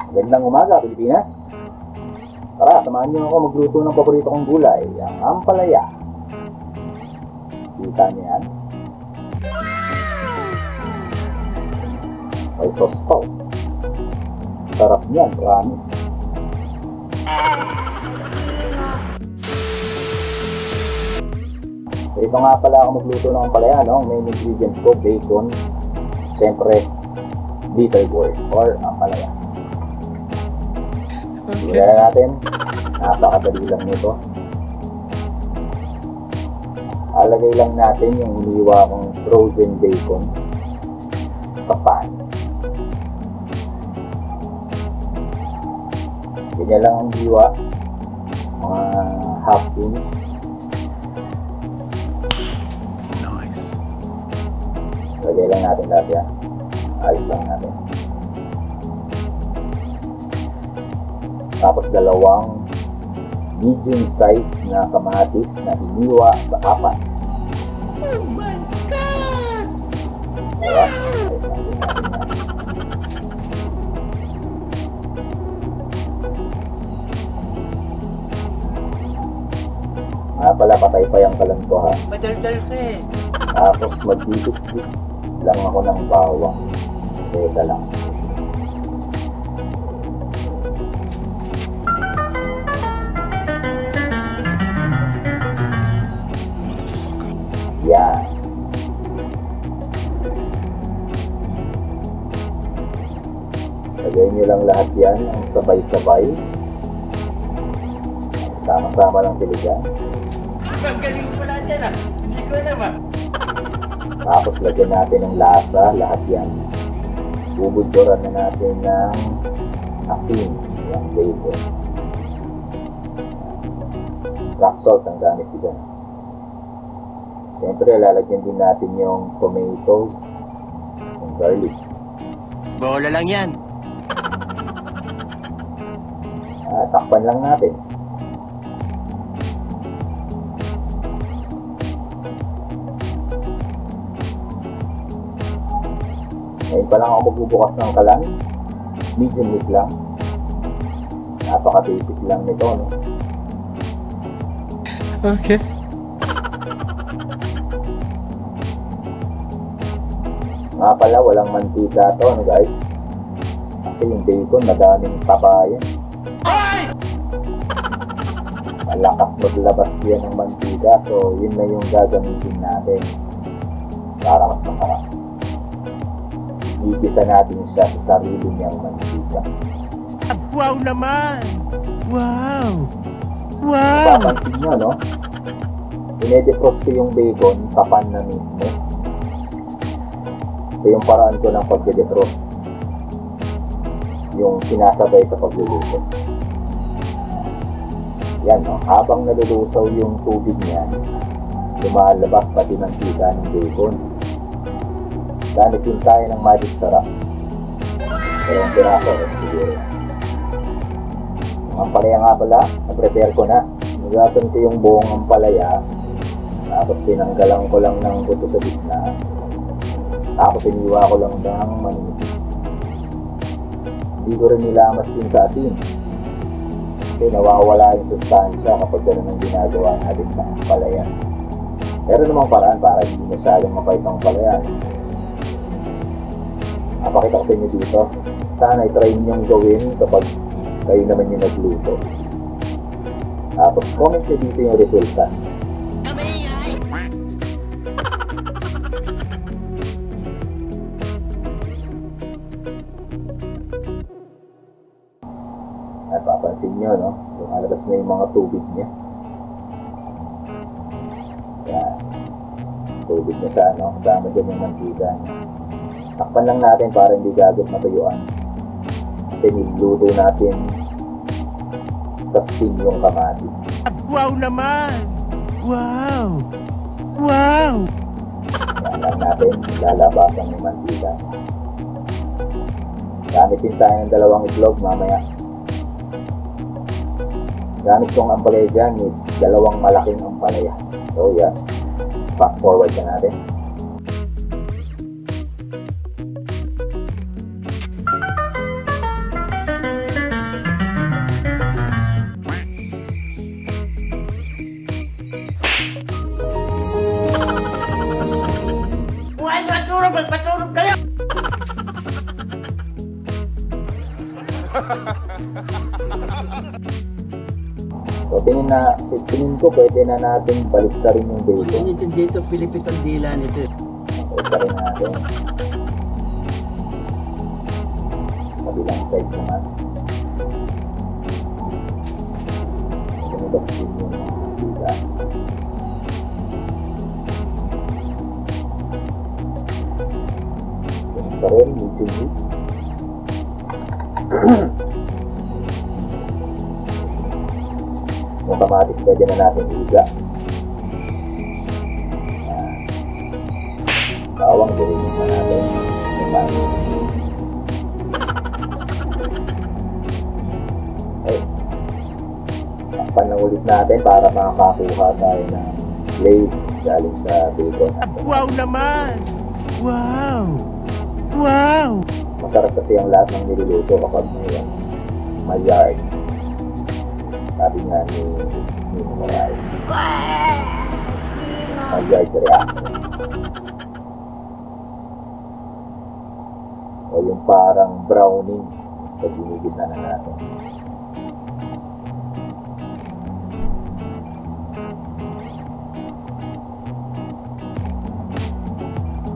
Magandang umaga, Pilipinas. Tara, samahan niyo ako magluto ng paborito kong gulay, ang ampalaya. Kita niyo yan? May sauce pa. Sarap niyan, promise. Ito nga pala ako magluto ng ampalaya, no? Main ingredients ko, bacon, siyempre, bitter gourd or ampalaya. Okay. Tignan natin, napakadali lang nito. Alagay lang natin yung iniwa kong frozen bacon sa pan. Ganyan lang ang hiwa, mga half inch. Nice. Lagay lang natin lahat yan. Ayos lang natin. Tapos dalawang medium size na kamatis na hiniwa sa apat. Oh my God! Diba? Ayos lang din natin yan. Nga pala, patay pa yung kalan ko, ha. Madaldal ka eh. Tapos magdidikdik lang ako ng bawang. Teka lang. Yan. Lagay nyo lang lahat yan, ang sabay-sabay. Sama-sama lang sila dyan. Ang galing mo pala dyan ah. Hindi ko alam ah. Tapos lagyan natin ng lasa, lahat yan. Bubudburan na natin ng asin, yung bacon. Rock salt ang gamit ko dyan. Siyempre, lalagyan din natin yung tomatoes, yung garlic. Bola lang yan. Takpan lang natin. Ngayon pa lang ako magbubukas ng kalan. Medium heat lang. Napaka-basic lang nito, no? Okay. Nga pala, walang mantika to, ano guys? Kasi yung bacon, madaming pabayan. Malakas maglabas yan ng mantika, so yun na yung gagamitin natin para mas masarap. Igisa natin siya sa sarili niyang mantika. Wow naman! Wow! Wow! Papansin nyo, no? Dinedefrost ko yung bacon sa pan na mismo. Ito yung paraan ko ng pagde-defrost. Yung sinasabay sa pagluluto. Yan, no? Habang nalulusaw yung tubig niyan, lumalabas pati ng tika ng bacon. Danitin tayo ng magic sarap. Pero ang piraso, siguro. Yung ampalaya nga pala, na-prepare ko na. Nugasan ko yung buong ampalaya. Tapos tinanggalan ko lang ng buto sa gitna. Tapos iniwa ko lang ng manipis. Hindi ko rin nilamas yun sa asin. Kasi nawawala yung sustansya kapag gano'n ang ginagawa natin sa ampalaya. Pero namang paraan para hindi masyadong mapait ang ampalaya. Napakita ko sa inyo dito. Sana i-try ninyong gawin kapag kayo naman yung nagluto. Tapos comment nyo dito yung resulta. Napapansin nyo, no? Lumalabas na yung mga tubig niya. Yan. Tubig niya siya, no? Kasama dyan yung mantika niya. Takpan lang natin para hindi gagawin matuyuan. Kasi niluto natin sa steam yung kamatis. Wow naman! Wow! Wow! Yan lang natin, lalabasan yung mantika. Gamit din tayo ng dalawang itlog mamaya. Gamit kong ampalaya dyan is dalawang malaking ampalaya. So yan, fast forward na natin. So tingin ko pwede na natin balik ka rin yung bacon. Ganyan din dito, pilipit ang dila nito. Balik ka rin natin. Kabilang side naman. Lumabas din yung biga. Ganun pa rin, medium heat. Yung kamatis pwede na natin iga. Bawang gawin na natin sa panin. Okay. Takpan na ulit natin para makakuha tayo ng glaze galing sa bacon. Wow naman! Wow! Wow! Mas masarap kasi ang lahat ng niluluto kapag may yard. Sabi nga ni Maray. May yard reaction. O yung parang browning pag ginigisa na natin.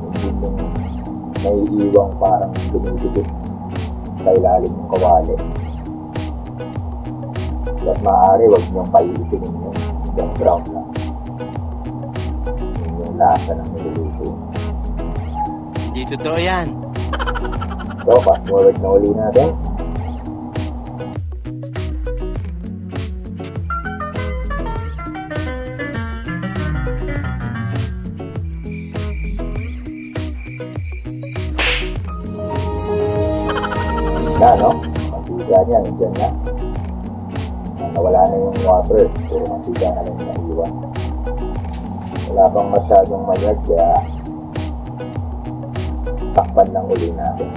Hindi yung may iwang parang dumidikit sa ilalim ng kawali. At maaari, huwag niyong pailitinin yung brown lang. Yun yung lasa ng niluluto. Hindi totoo yan. So, fast forward na uli natin. Na, no? Mantika niya, nandyan na. Nawala na yung water, puro mantika na lang yung naiwan. Wala pang masyadong mayag, kaya takpan lang uli natin.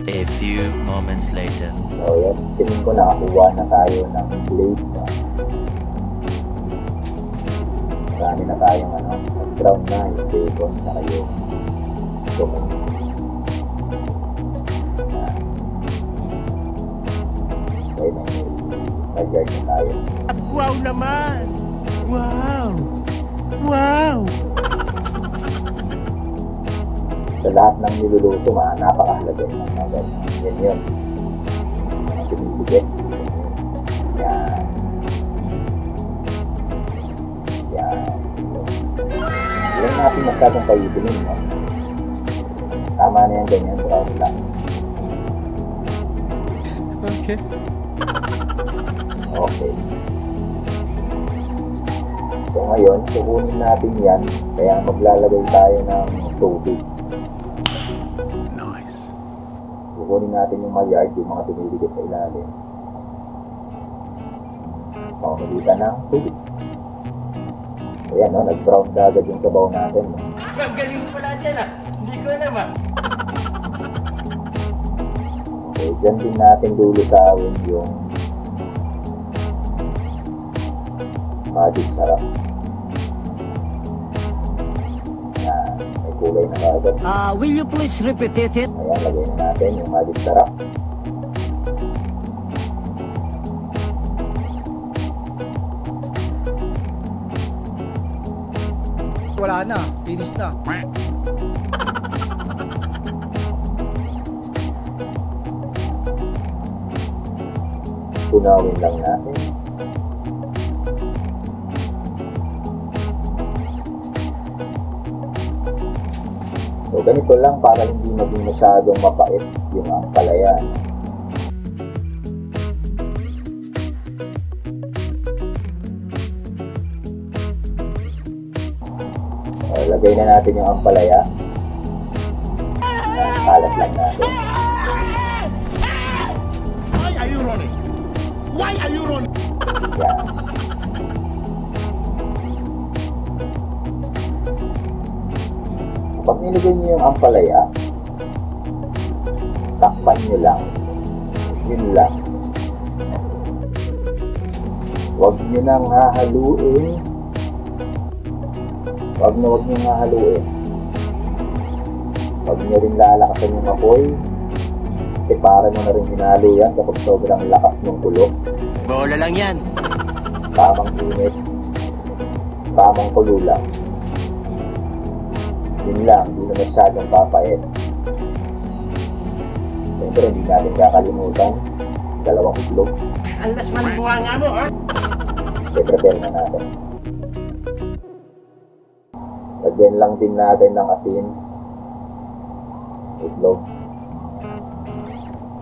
A few moments later. So yan, tingin ko nakakuha na tayo ng glaze na. Marami na tayong nag-brown na yung bacon saka yung tomato. Okay, may yard na tayo. Wow naman! Wow! Wow! Sa lahat ng niluluto, napakahalaga yun mga guys. Yan yun. Mga pinibigay. Yan. Yan. Hindi lang natin masyadong kaitinin, no? Tama na yan, ganyan. Brown lang. Okay. Okay. So ngayon, kukunin natin yan. Kaya maglalagay tayo ng tubig. Nice. Kukunin natin yung maillard, yung mga tumiligit sa ilalim. Pamamagitan ng tubig. Ayan, no? Nag-brown ka agad yung sabaw natin. No? Ang galing mo pala dyan ah. Hindi ko alam ah. Okay, dyan din natin lulusawin yung magic sarap. Ayan, may kulay na agad. Will you please repeat it? Ayan, lagay na natin yung magic sarap. Wala na. Finish na. Tunawin lang natin. So ganito lang para hindi maging masyadong mapait yung ampalaya. Lagay na natin yung ampalaya. Kalat lang natin. Why are you running? Why are you running? Yan. Pag nilagay niyo yung ampalaya, takpan niyo lang. Yun lang. Huwag niyo nang hahaluin Huwag nyo nga haluin. Huwag nyo rin lalakasan yung apoy. Kasi para mo na rin hinalo yan kapag sobrang lakas ng kulo. Bola lang yan. Tamang init. Tamang kulo lang. Yun lang, hindi na masyadong papait. Siyempre, hindi natin kakalimutan. Dalawang itlog. Alas man ang bunga nga mo, ha? I-prepare na natin. Lagyan lang din natin ng asin. Itlog.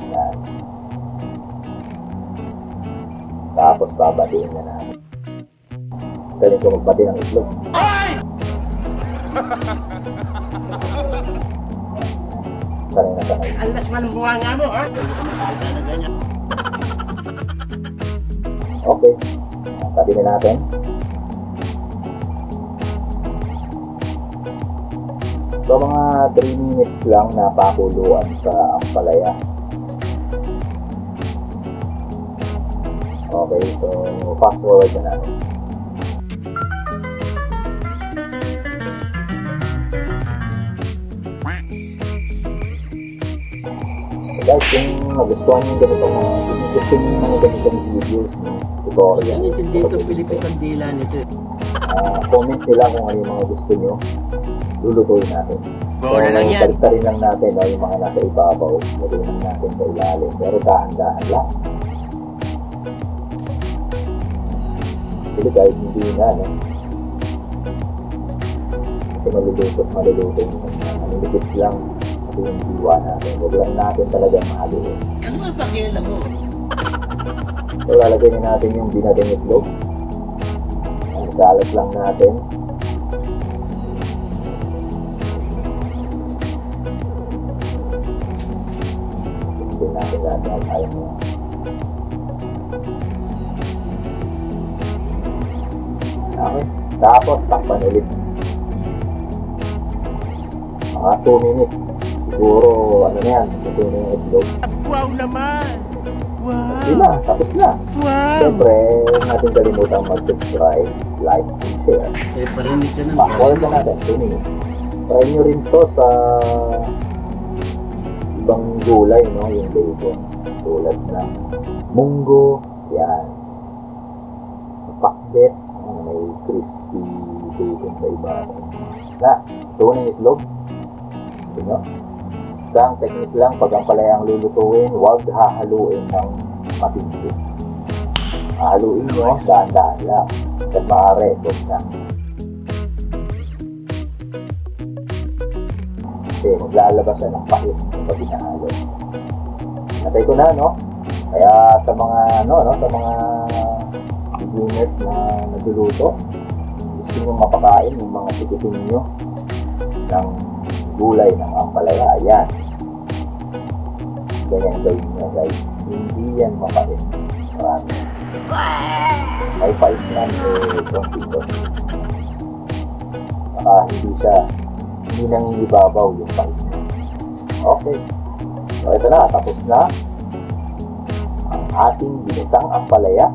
Yan. Tapos babatiin na natin. Galing ko magbati ng itlog. Sanay na sanay. Alas man ang bunga nga mo, ha? Okay. Tabi na natin. So mga 3 minutes lang na pakuluan sa ampalaya. Okay, so fast forward na natin. So guys, kung nagustuhan nyo yung ganito gusto nyo yung mga ganitong videos no, tutorial. Ang intindi ito, Pilipit ang dila nito. Comment nila kung ano yung mga gusto nyo, lulutuin natin. Bola lang yan. Baliktarin lang natin no, yung mga nasa ibabaw, lagay lang natin sa ilalim, pero dahan-dahan lang. Kasi kahit hindi na, no? Kasi maluluto yun. Manilipis lang kasi yung diwa natin. Huwag lang natin talaga mahaluin. Ano ba pakialam mo? So lalagay na natin yung binating itlog. Galat lang natin. Sipin natin lahat at ayaw mo. Okay. Tapos takpan ulit. Mga 2 minutes. Siguro ano na yan. Ito na yung itlog. Wow naman. Sila, tapos na. Wow. Siyempre, huwag natin kalimutan mag-subscribe, like, and share. Eh, parinig ka naman. Fast forward na natin, 2 minutes. Try nyo rin to sa ibang gulay, no? Yung bacon. Tulad ng munggo, yan. Sa pakbet, may crispy bacon sa ibabaw. Basta, ito na yung itlog. Ito nyo. Basta, ang technique lang, pag ang palayang lulutuin, huwag hahaluin ng matindi. Hahaluin nyo, daan-daan lang. At maaari, huwag na. Kasi maglalabas siya ng pait kapag hinahalo. Natay ko na, no? Kaya sa mga, sa mga beginners na nagluluto, gusto nyo mapakain yung mga tikitin nyo ng gulay ng ampalaya, ayan. Ganyan gawin nyo, guys. Hindi yan mapait. Marami. May pait yan, konti-konti. Saka hindi nangingibabaw yung pait nyo. Okay. So, ito na. Tapos na ang ating binisang ampalaya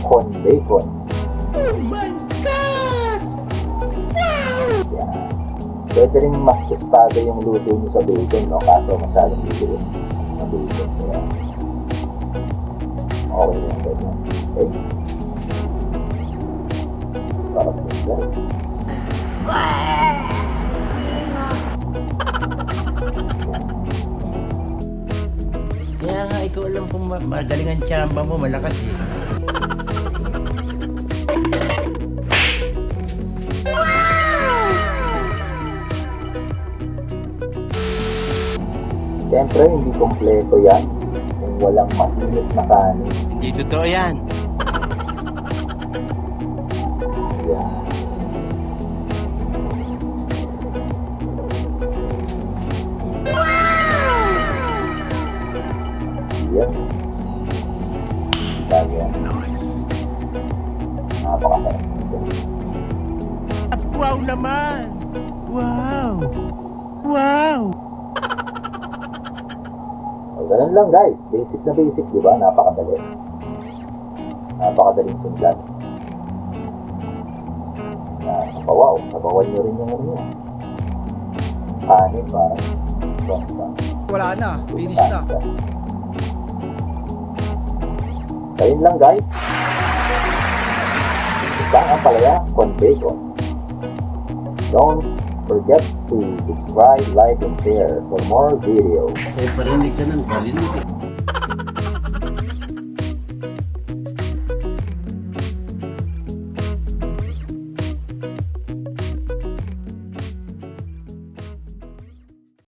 con bacon. Oh my God! Wow! Yan. Pwede rin mas tostado yung luto nyo sa bacon, no? Kaso masyadong lilit na bacon. Kaya, okay na yung ganyan. Okay? Sarap yun, guys. Kaya nga, ikaw alam kung magaling ang tsamba mo, malakas eh. Siyempre, hindi kompleto yan kung walang mainit na kanin. Hindi totoo yan. Yan. Yan. Yan. Napakasarap nito. Wow naman. Wow. Wow. So, ganun lang guys. Basic na basic, di ba? Napakadali. Napakadaling sundan. sa bawaw. Sabawan nyo rin yung ano yun. Kanin parang Wala na, finish na. So yun lang guys. Isang ampalaya con bacon. Don't forget to subscribe, like, and share for more videos. Ay, parinig ka ng parinig.